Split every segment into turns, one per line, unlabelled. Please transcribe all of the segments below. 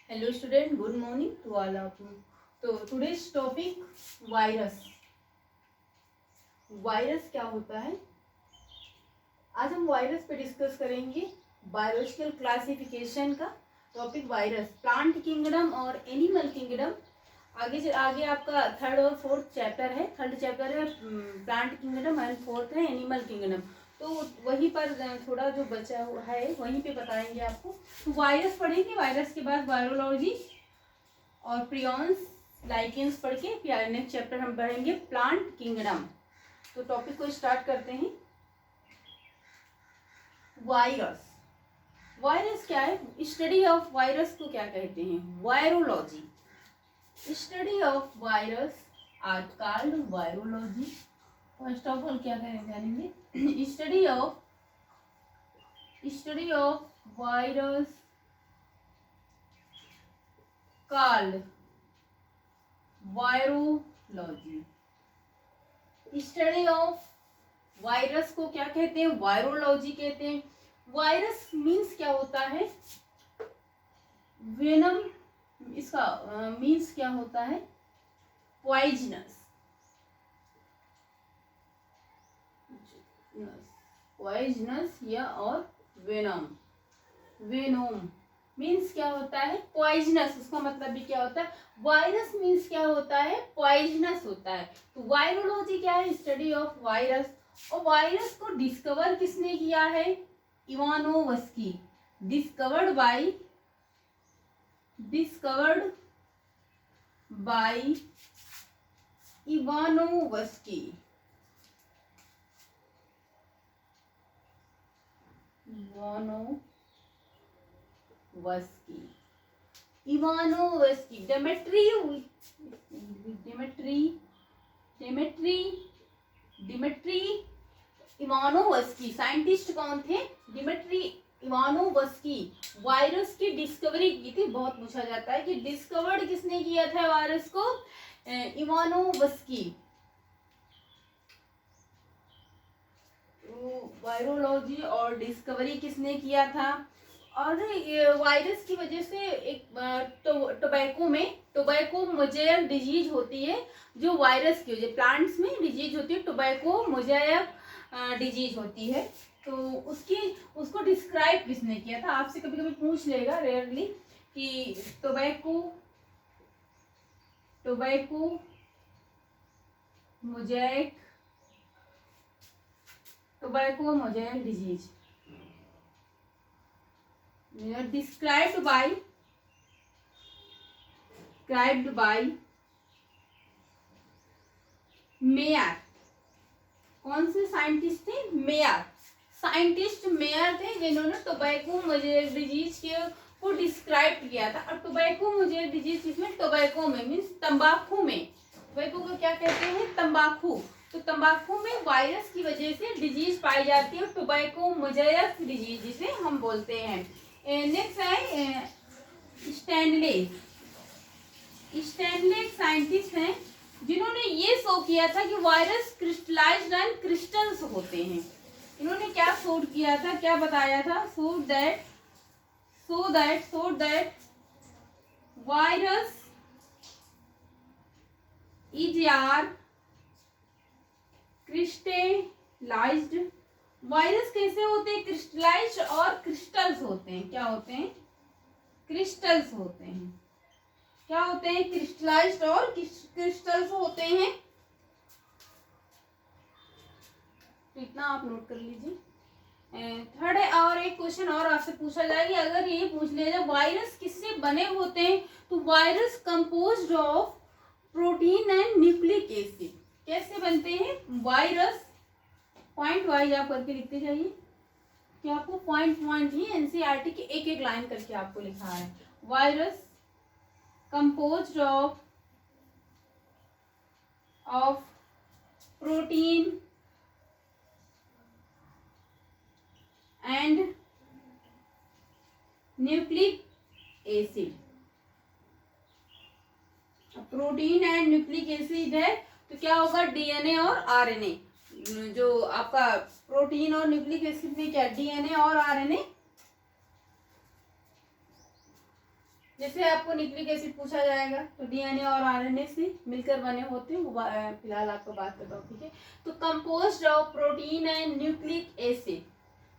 Hello student, good morning to all of you. तो today's topic virus. Virus क्या होता है? आज हम वायरस पे डिस्कस करेंगे. बायोलॉजिकल क्लासिफिकेशन का टॉपिक वायरस, प्लांट किंगडम और एनिमल किंगडम. आगे आपका थर्ड और फोर्थ चैप्टर है. थर्ड चैप्टर है प्लांट किंगडम एंड फोर्थ है एनिमल किंगडम. तो वहीं पर थोड़ा जो बचा हुआ है वहीं पे बताएंगे आपको. तो वायरस पढ़ेंगे, वायरस के बाद वायरोलॉजी और प्रियॉन्स लाइकेंस पढ़ के फिर नेक्स्ट चैप्टर हम पढ़ेंगे प्लांट किंगडम. तो टॉपिक को स्टार्ट करते हैं. वायरस. वायरस क्या है? स्टडी ऑफ वायरस को क्या कहते हैं? Virology. Study of virus are called virology. First of all क्या करें जानेंगे. Study of virus called virology. Study of virus को क्या कहते हैं? वायरोलॉजी कहते हैं. वायरस मीन्स क्या होता है? वेनम. इसका मीन्स क्या होता है? पॉइजनस. पॉइजनस या और वेनम. वेनोम मीन्स क्या होता है? पॉइजनस. उसका मतलब भी क्या होता है? वायरस मीन्स क्या होता है? पॉइजनस होता है. तो वायरोलॉजी क्या है? Study of virus. और वायरस को डिस्कवर किसने किया है? Ivanovsky. Discovered by Ivanovsky. Ivanovsky. Dmitri Ivanovsky. Scientist कौन थे? Dmitri Ivanovsky. वायरस की डिस्कवरी की थी. बहुत पूछा जाता है कि डिस्कवर्ड किसने किया था वायरस को? इवानोवस्की. वायरोलॉजी और डिस्कवरी किसने किया था? और वायरस की वजह से एक टोबैको मोजाइक डिजीज होती है जो वायरस की वजह. प्लांट्स में डिजीज होती है, टोबैको मोजाइक डिजीज होती है. तो उसको डिस्क्राइब किसने किया था? आपसे कभी कभी पूछ लेगा रेयरली कि tobacco Mosaic disease described by mayor. कौन से साइंटिस्ट थे? मेयर. साइंटिस्ट मेयर थे जिन्होंने टोबैको मोजाइक डिजीज को डिस्क्राइब किया था. और टोबैको मोजाइक डिजीज इसमें टोबैको में मीन्स तंबाकू में. टोबैको को क्या कहते हैं? तंबाकू. तो तंबाकू में वायरस की वजह से डिजीज पाई जाती है, टोबैको मोजाइक डिजीज जिसे हम बोलते हैं. नेक्स्ट है स्टैनले. एक साइंटिस्ट हैं जिन्होंने ये शो किया था कि वायरस क्रिस्टलाइज्ड एंड क्रिस्टल्स होते हैं. इन्होंने क्या शो किया था, क्या बताया था? So that virus is are crystallized. Virus कैसे होते हैं? क्रिस्टलाइज्ड और क्रिस्टल्स होते हैं. क्या होते हैं? क्रिस्टल्स होते हैं. क्या होते हैं? क्रिस्टलाइज्ड और क्रिस्टल्स होते हैं. तो इतना आप नोट कर लीजिए. थर्ड है, और एक क्वेश्चन और आपसे पूछा जाएगा. अगर ये पूछ लिया जाए वायरस किससे बने होते हैं, तो virus composed of protein and nucleic acid. कैसे बनते हैं वायरस? पॉइंट वाइज आप करके लिखते जाइए कि आपको पॉइंट ही एनसीईआरटी की एक एक लाइन करके आपको लिखा है. Virus composed of protein and nucleic acid. Protein and nucleic acid है तो क्या होगा? डीएनए और आरएनए. जो आपका प्रोटीन और न्यूक्लिक एसिड में क्या? डीएनए और आरएनए. जैसे आपको न्यूक्लिक एसिड पूछा जाएगा तो डीएनए और आरएनए से मिलकर बने होते हैं, वो फिलहाल आपको बात करता हूँ, ठीक है। तो composed of protein and nucleic acid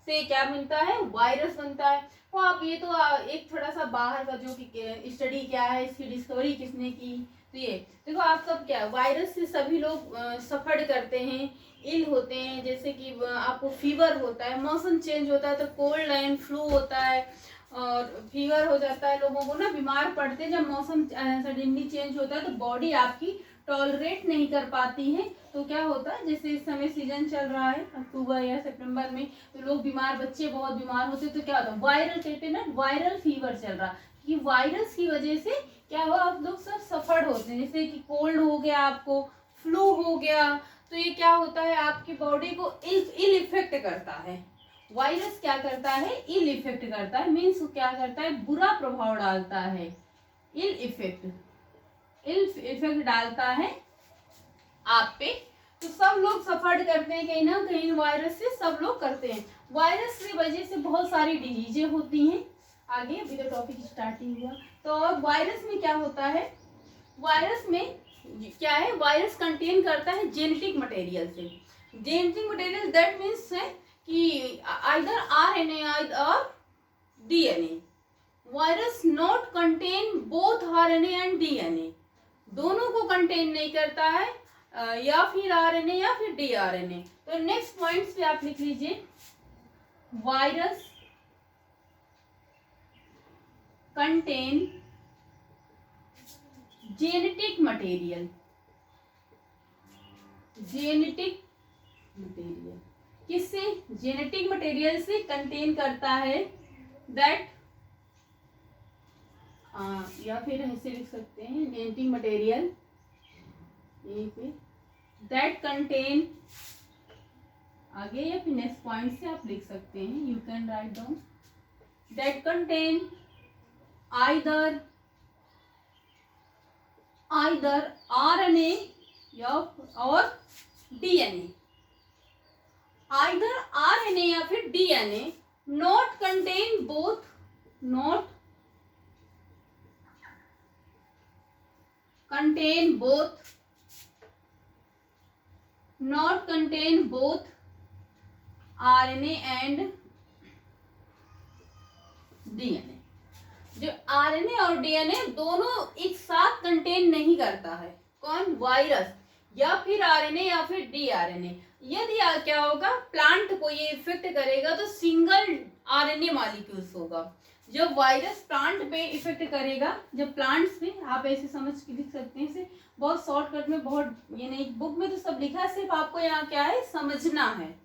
से क्या मिलता है, वायरस बनता है। तो आप ये तो एक थोड़ा सा बाहर का जो कि स्टडी क्या है, इसकी डिस्कवरी किसने की, तो ये देखो आप सब क्या वायरस से सभी लोग सफर करते हैं, इल होते हैं। जैसे कि आपको फीवर होता है, मौसम चेंज होता है तो कोल्ड एंड फ्लू होता है और फीवर हो जाता है लोगों को ना, बीमार पड़ते हैं जब मौसम सडनली चेंज होता है तो बॉडी आपकी टॉलरेट नहीं कर पाती है। तो क्या होता है, जैसे इस समय सीजन चल रहा है अक्टूबर या सितंबर में, तो लोग बीमार, बच्चे बहुत बीमार होते हैं, तो क्या होता है, वायरल कहते हैं ना, वायरल फीवर चल रहा है कि वायरस की वजह से क्या हुआ, आप लोग सब सफर होते हैं। जैसे कि कोल्ड हो गया, आपको फ्लू हो गया, तो ये क्या होता है, आपकी बॉडी को इल इफेक्ट करता है। वायरस क्या करता है, इल इफेक्ट करता है, मीन्स क्या करता है, बुरा प्रभाव डालता है, इल इफेक्ट डालता है आप पे। तो सब लोग सफर करते हैं कहीं ना कहीं, वायरस से सब लोग करते हैं। वायरस की वजह से बहुत सारी डिजीजें होती हैं। आगे अभी तो टॉपिक स्टार्टिंग हुआ। तो वायरस में क्या होता है, वायरस में क्या है, वायरस कंटेन करता है जेनेटिक मटेरियल से। जेनेटिक मटेरियल दैट मीन्स है कि आइदर आरएनए और DNA. Virus not contain both RNA and DNA, दोनों को कंटेन नहीं करता है, या फिर आरएनए या फिर डीआरएनए। तो नेक्स्ट पॉइंट्स पे आप लिख लीजिए, virus contain genetic material, genetic material किससे, जेनेटिक मटेरियल से कंटेन करता है, दैट या फिर ऐसे लिख सकते हैं, जेनेटिक मटेरियल दैट कंटेन, आगे या फिर नेक्स्ट पॉइंट से आप लिख सकते हैं, you can write down, that contain either RNA और डीएनए, आइदर आरएनए या फिर DNA, not contain both, not contain both RNA and DNA। जो RNA और DNA दोनों एक साथ कंटेन नहीं करता है, कौन, वायरस, या फिर RNA या फिर डीआरएनए। यदि क्या होगा, प्लांट को ये इफेक्ट करेगा तो सिंगल RNA मॉलिक्यूल्स होगा। जब वायरस प्लांट पे इफेक्ट करेगा, जब प्लांट्स पे, आप ऐसे समझ के लिख सकते हैं, इसे बहुत शॉर्टकट में, बहुत ये नहीं, बुक में तो सब लिखा है, सिर्फ आपको यहाँ क्या है समझना है,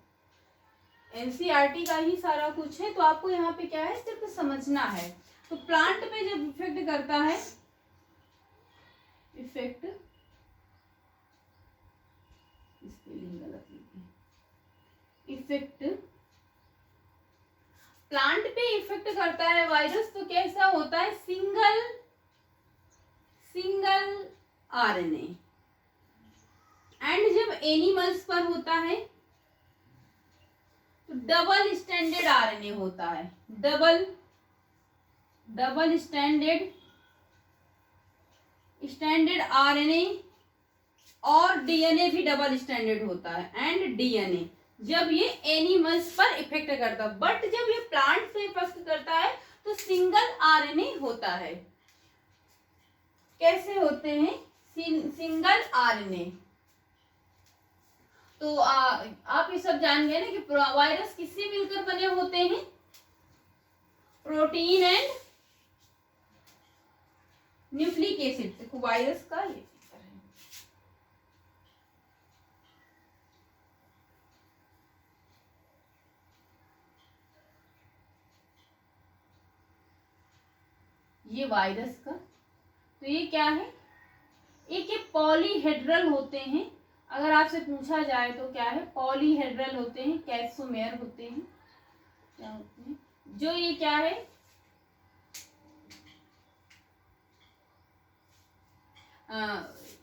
एनसीईआरटी का ही सारा कुछ है, तो आपको यहाँ पे क्या है सिर्फ समझना है। तो प्लांट पे जब इफेक्ट करता है, इफेक्ट, स्पेलिंग गलत लिखी, इफेक्ट प्लांट पे इफेक्ट करता है वायरस, तो कैसा होता है, सिंगल आरएनए। एंड जब एनिमल्स पर होता है तो डबल स्टैंडर्ड आरएनए होता है, डबल स्टैंडर्ड आरएनए, और डीएनए भी डबल स्टैंडर्ड होता है। एंड डीएनए जब ये एनिमल्स पर इफेक्ट करता है, बट जब ये प्लांट से इफेक्ट करता है तो सिंगल आरएनए होता है। कैसे होते हैं, सिंगल आरएनए। तो आप ये सब जान गए ना कि वायरस किससे मिलकर बने होते हैं, प्रोटीन एंड न्यूक्लिक एसिड। देखो वायरस का ये वायरस का, तो ये क्या है, एक ये पॉलीहेड्रल होते हैं। अगर आपसे पूछा जाए तो क्या है, पॉलीहेड्रल होते हैं, कैप्सोमेयर होते हैं, क्या होते हैं, जो ये क्या है,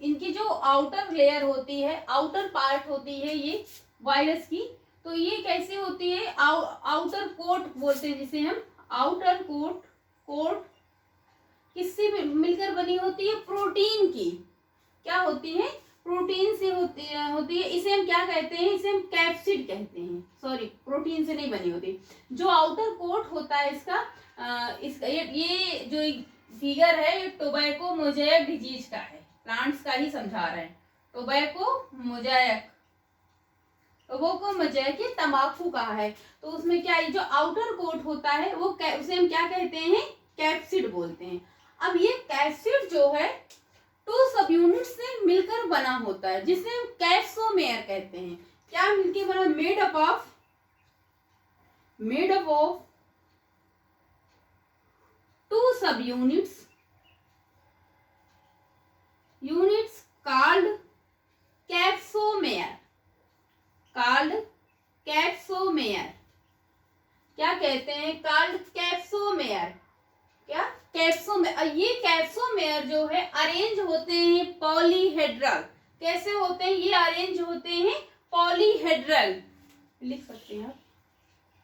इनकी जो आउटर लेयर होती है, आउटर पार्ट होती है ये वायरस की, तो ये कैसे होती है, आउटर कोट बोलते हैं जिसे हम, आउटर कोट किससे मिलकर बनी होती है? प्रोटीन की। क्या होती है? प्रोटीन से होती है। इसे हम क्या कहते हैं? इसे हम कैप्सिड कहते हैं। सॉरी, प्रोटीन से नहीं बनी होती। जो आउटर कोट होता है इसका, इसका ये जो फिगर है, ये टोबैको मोज़ेक डिजीज का है, प्लांट्स का ही समझा रहे हैं। टोबैको मोज़ेक, टोबैको मोज़ेक ये तंबाकू का है। तो उसमें क्या, जो आउटर कोट होता है वो उसे हम क्या कहते हैं? कैप्सिड बोलते हैं। अब ये कैप्सिड जो है 2 सब यूनिट से मिलकर बना होता है, जिसे हम कैप्सोमेयर कहते हैं। क्या मिलकर बना? मेड अप ऑफ 2 सब यूनिट्स called कैप्सोमेयर। क्या कहते हैं? called capsomere. क्या? कैप्सोमेयर। ये कैप्सोमेयर जो है अरेंज होते हैं पॉलीहेड्रल। कैसे होते हैं? ये अरेंज होते हैं पॉलीहेड्रल। लिख सकते हैं आप,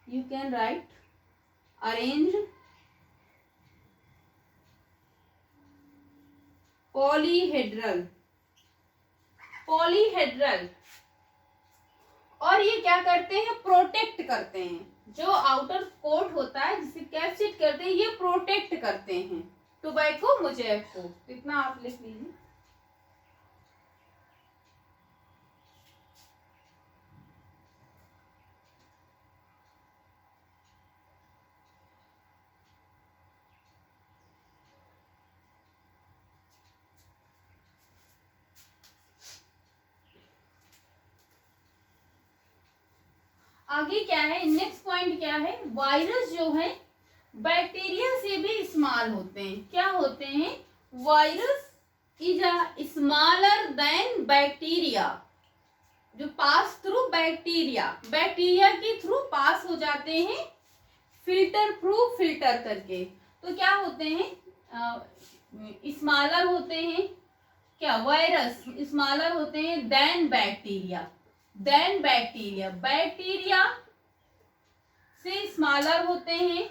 you can write arrange polyhedral. और ये क्या करते हैं? प्रोटेक्ट करते हैं। जो आउटर कोट होता है जिसे कैप्सिड करते हैं, ये प्रोटेक्ट करते हैं टोबैको मोज़ेक को। इतना आप लिख लीजिए। आगे क्या है? नेक्स्ट पॉइंट क्या है? वायरस जो है बैक्टीरिया से भी स्मॉल होते हैं। क्या होते हैं? Virus is a smaller than bacteria, जो पास थ्रू बैक्टीरिया, बैक्टीरिया के थ्रू पास हो जाते हैं फिल्टर करके। तो क्या होते हैं? स्मॉलर होते हैं। क्या? वायरस स्मॉलर होते हैं देन बैक्टीरिया। बैक्टीरिया से स्मॉलर होते हैं।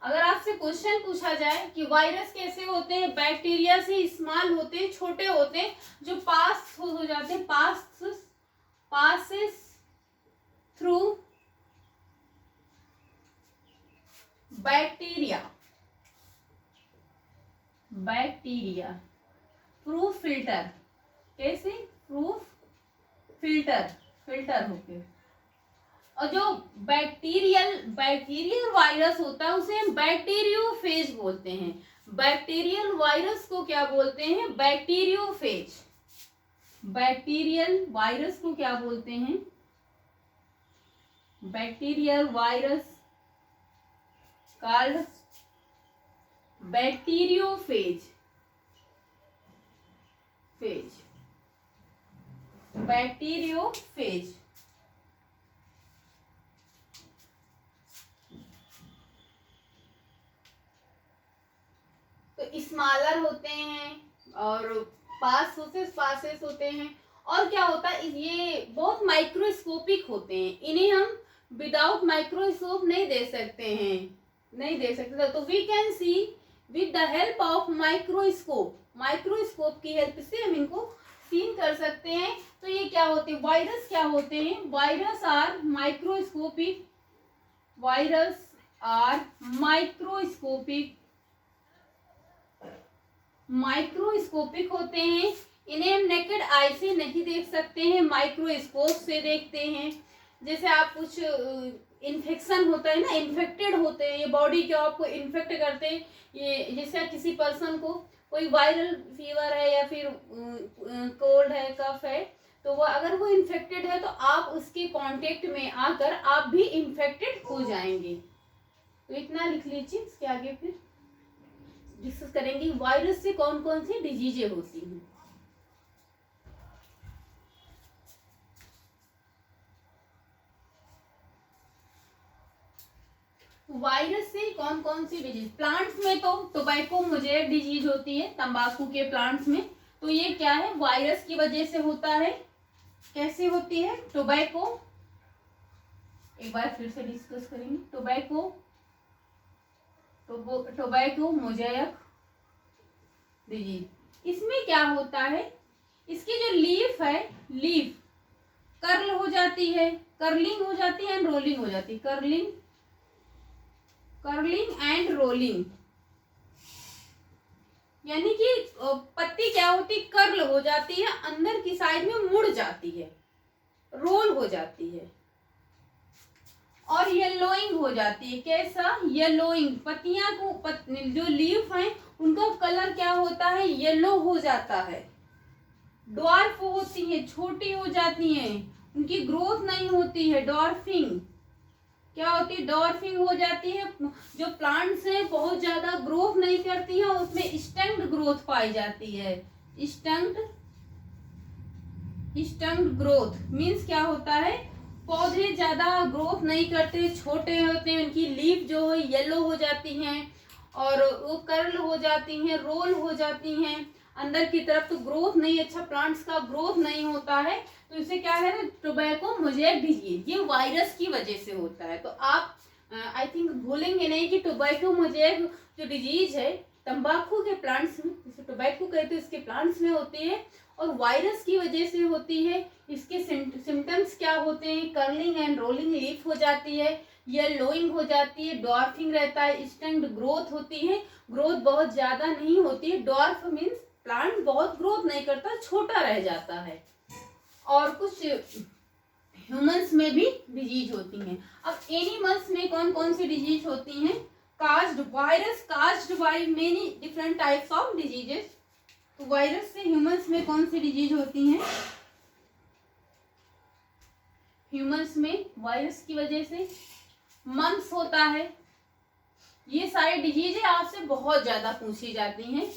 अगर आपसे क्वेश्चन पूछा जाए कि वायरस कैसे होते हैं? बैक्टीरिया से स्मॉल होते हैं, छोटे होते हैं, जो पास हो जाते हैं, passes through bacteria through filter. कैसे? थ्रू फिल्टर होके। और जो बैक्टीरियल वायरस होता है उसे हम बैक्टीरियोफेज बोलते हैं। बैक्टीरियल वायरस को क्या बोलते हैं? बैक्टीरियोफेज। बैक्टीरियल वायरस को क्या बोलते हैं? Bacterial virus called bacteriophage. Bacteriophage. तो स्मॉलर होते हैं और पासेस होते हैं। और क्या होता है? ये बहुत माइक्रोस्कोपिक होते हैं। इन्हें हम विदाउट माइक्रोस्कोप नहीं दे सकते। तो we can see with the help of microscope की हेल्प से हम इनको सीन कर सकते हैं। तो ये क्या होते हैं? वायरस क्या होते हैं? वायरस आर माइक्रोस्कोपिक होते हैं। इन्हें हम नेकेड आई से नहीं देख सकते हैं, माइक्रोस्कोप से देखते हैं। जैसे आप कुछ इन्फेक्शन होता है ना, इन्फेक्टेड होते हैं, ये बॉडी के आपको इन्फेक्ट करते हैं। ये जैसे किसी पर्सन को कोई वायरल फीवर है या फिर कोल्ड है, कफ है, तो वो अगर वो इन्फेक्टेड है तो आप उसके कांटेक्ट में आकर आप भी इन्फेक्टेड हो जाएंगे। तो इतना लिख लीजिए। इसके आगे फिर डिस्कस करेंगे वायरस से कौन कौन सी डिजीजें होती हैं। वायरस से कौन कौन सी डिजीज? प्लांट्स में तो टोबैको मोज़ेक डिजीज होती है, तंबाकू के प्लांट्स में। तो ये क्या है? वायरस की वजह से होता है। कैसे होती है? टोबैको, एक बार फिर से डिस्कस करेंगे। Tobacco mosaic disease. इसमें क्या होता है, इसकी जो लीफ है, लीफ कर्ल हो जाती है, कर्लिंग हो जाती है एंड रोलिंग हो जाती है, कर्लिंग एंड रोलिंग, यानी कि पत्ती क्या होती, कर्ल हो जाती है, अंदर की साइड में मुड़ जाती है, रोल हो जाती है, और येलोइंग हो जाती है। कैसा, येलोइंग, पत्तियां को जो लीफ है उनका कलर क्या होता है, येलो हो जाता है। ड्वार्फ होती है, छोटी हो जाती हैं, उनकी ग्रोथ नहीं होती है, डॉर्फिंग, क्या होती है, डॉर्फिंग हो जाती है। जो प्लांट्स हैं बहुत ज्यादा ग्रोथ नहीं करती है, उसमें स्टंक्ड ग्रोथ पाई जाती है। स्टंक्ड ग्रोथ मीन्स क्या होता है, पौधे ज्यादा ग्रोथ नहीं करते, छोटे होते हैं, उनकी लीफ जो है येलो हो जाती हैं और वो कर्ल हो जाती हैं, रोल हो जाती हैं अंदर की तरफ, तो ग्रोथ नहीं, अच्छा प्लांट्स का ग्रोथ नहीं होता है। तो इसे क्या है, टोबैको मोज़ेक डिजीज, ये वायरस की वजह से होता है। तो आप आई थिंक भूलेंगे नहीं कि टोबैको मोज़ेक जो डिजीज है तंबाकू के प्लांट्स में, जिसे टोबैको कहते हैं, इसके प्लांट्स में होती है और वायरस की वजह से होती है। इसके सिम्टम्स क्या होते हैं, कर्लिंग एंड रोलिंग लीफ हो जाती है, येलोइंग हो जाती है, डॉर्फिंग रहता है, स्टंक्ड ग्रोथ होती है, ग्रोथ बहुत ज्यादा नहीं होती है। डॉर्फ मीन्स प्लांट बहुत ग्रोथ नहीं करता, छोटा रह जाता है। और कुछ ह्यूमंस में भी डिजीज होती हैं। अब एनिमल्स में कौन कौन सी डिजीज होती हैं, caused virus caused by many different types of diseases. तो वायरस से ह्यूमंस में कौन सी डिजीज होती हैं, ह्यूमंस में वायरस की वजह से मम्स होता है। ये सारी डिजीज आपसे बहुत ज्यादा पूछी जाती हैं।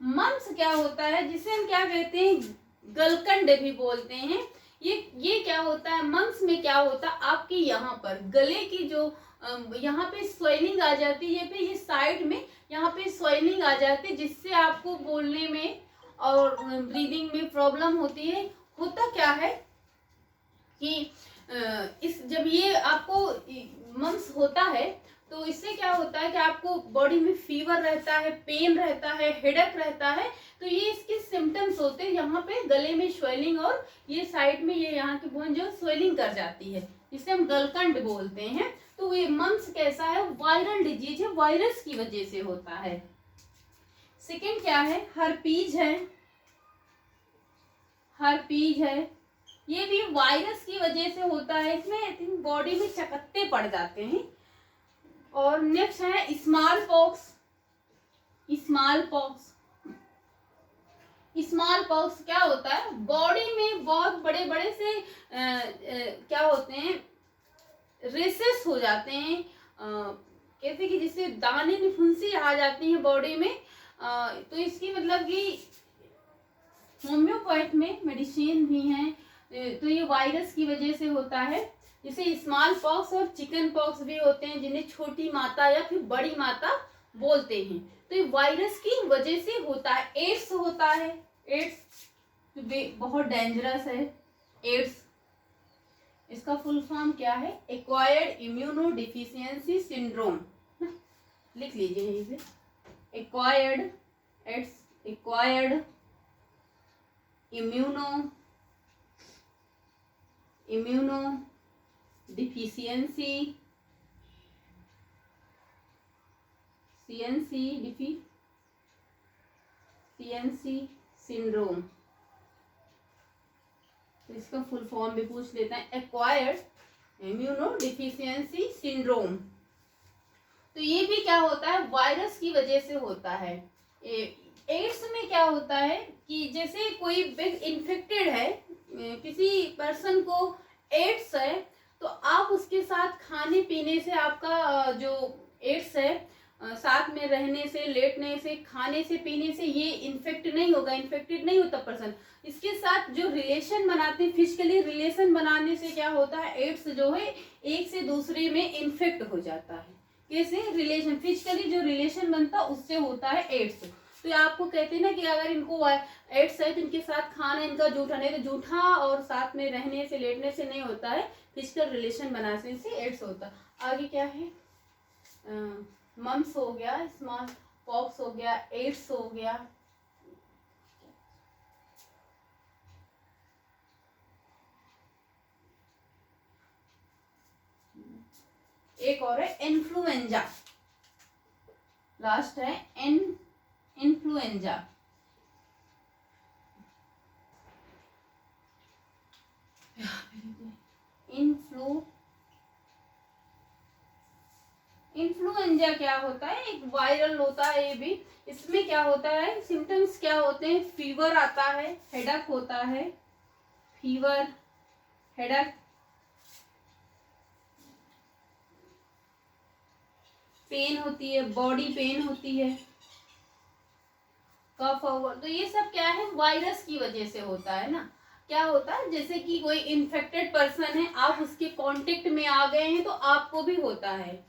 मम्स क्या होता है, जिसे हम क्या कहते हैं, गलकंड भी बोलते हैं। ये क्या होता है, मम्स में क्या होता है, आपके यहाँ पर गले की जो यहाँ पे स्वेलिंग आ जाती है, ये साइड में यहाँ पे स्वेलिंग आ जाती है, जिससे आपको बोलने में और ब्रीदिंग में प्रॉब्लम होती है। होता क्या है कि जब ये आपको मम्स होता है तो इससे क्या होता है कि आपको बॉडी में फीवर रहता है, पेन रहता है, हेडेक रहता है। तो ये इसके सिम्टम्स होते हैं, यहाँ पे गले में स्वेलिंग और ये साइड में ये यहाँ की बोन जो स्वेलिंग कर जाती है, इसे हम गलकंड बोलते हैं। तो ये मम्स कैसा है, वायरल डिजीज है, वायरस की वजह से होता है। सेकेंड क्या है, हर्पीज है, ये भी वायरस की वजह से होता है। इसमें आई थिंक बॉडी में चकत्ते पड़ जाते हैं। और नेक्स्ट है स्मॉल पॉक्स क्या होता है, बॉडी में बहुत बड़े बड़े से क्या होते हैं, रेसेस हो जाते हैं, कहते कि जिससे दाने में फुंसी आ जाती है बॉडी में। तो इसकी मतलब कि होम्योपैथ में मेडिसिन भी हैं। तो ये वायरस की वजह से होता है। जैसे स्मॉल पॉक्स और चिकन पॉक्स भी होते हैं, जिन्हें छोटी माता या फिर बड़ी माता बोलते हैं। तो ये वायरस की वजह से होता है। एड्स होता है, एड्स बहुत डेंजरस है। एड्स इसका फुल फॉर्म क्या है, एक्वायर्ड इम्यूनो डिफिशियंसी सिंड्रोम, लिख लीजिए यहीं पे, एक्वायर्ड इम्यूनो डिफिशियंसी सिंड्रोम। तो इसका फुल फॉर्म भी पूछ लेते हैं, एक्वायर्ड इम्यूनो डिफिशियंसी सिंड्रोम। तो ये भी क्या होता है, वायरस की वजह से होता है। एड्स में क्या होता है कि जैसे कोई बिग इन्फेक्टेड है, किसी पर्सन को एड्स है, तो आप उसके साथ खाने पीने से आपका जो एड्स है, साथ में रहने से, लेटने से, खाने से, पीने से ये इन्फेक्टेड नहीं होता पर्सन। इसके साथ जो रिलेशन बनाते हैं, फिजिकली रिलेशन बनाने से क्या होता है, एड्स जो है एक से दूसरे में इन्फेक्ट हो जाता है। कैसे, रिलेशन, फिजिकली जो रिलेशन बनता है उससे होता है एड्स। तो आपको कहते हैं ना कि अगर इनको एड्स है तो इनके साथ खाना इनका जूठा, नहीं तो जूठा और साथ में रहने से, लेटने से नहीं होता है, फिजिकल रिलेशन बनाने से एड्स होता है। आगे क्या है, मम्स हो गया, स्मॉल पॉक्स हो गया, एड्स हो गया, एक और है इन्फ्लुएंजा, लास्ट है इन्फ्लुएंजा। इन्फ्लुएंजा क्या होता है, एक वायरल होता है ये भी। इसमें क्या होता है, सिम्टम्स क्या होते हैं, फीवर आता है, हेडेक होता है, फीवर, हेडेक, पेन होती है, बॉडी पेन होती है, कफ ओवर। तो ये सब क्या है, वायरस की वजह से होता है ना। क्या होता है, जैसे कि कोई इन्फेक्टेड पर्सन है, आप उसके कांटेक्ट में आ गए हैं तो आपको भी होता है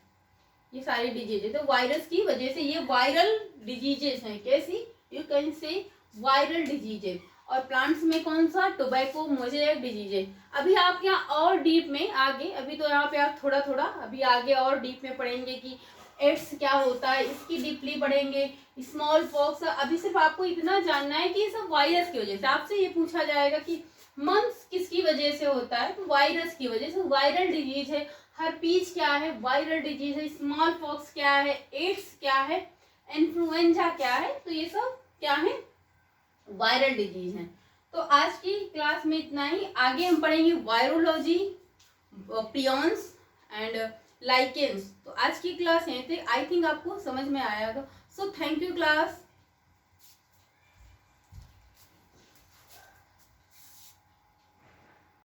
ये सारी डिजीजेज। तो वायरस की वजह से ये वायरल डिजीजेज हैं। कैसी, you can say viral diseases. और प्लांट्स में कौन सा, टोबैको मोज़ेक डिजीजेज। अभी आप यहाँ और डीप में आगे, अभी तो यहाँ पे आप थोड़ा थोड़ा अभी आगे और डीप में पढ़ेंगे कि एड्स क्या होता है, इसकी डीपली पढ़ेंगे, स्मॉल पॉक्स। अभी सिर्फ आपको इतना जानना है कि ये सब वायरस की वजह से। आपसे ये पूछा जाएगा कि मम्स किसकी वजह से होता है, तो वायरस की वजह से, वायरल डिजीज है। हर्पीज क्या है, वायरल डिजीज है। स्मॉल पॉक्स क्या है, एड्स क्या है, इन्फ्लुएंजा क्या है, तो ये सब क्या है, वायरल डिजीज है। तो आज की क्लास में इतना ही। आगे हम पढ़ेंगे वायरोलॉजी, प्रियॉन्स एंड लाइकेंस। तो आज की क्लास यहीं पे, आई थिंक आपको समझ में आया होगा। So thank you class.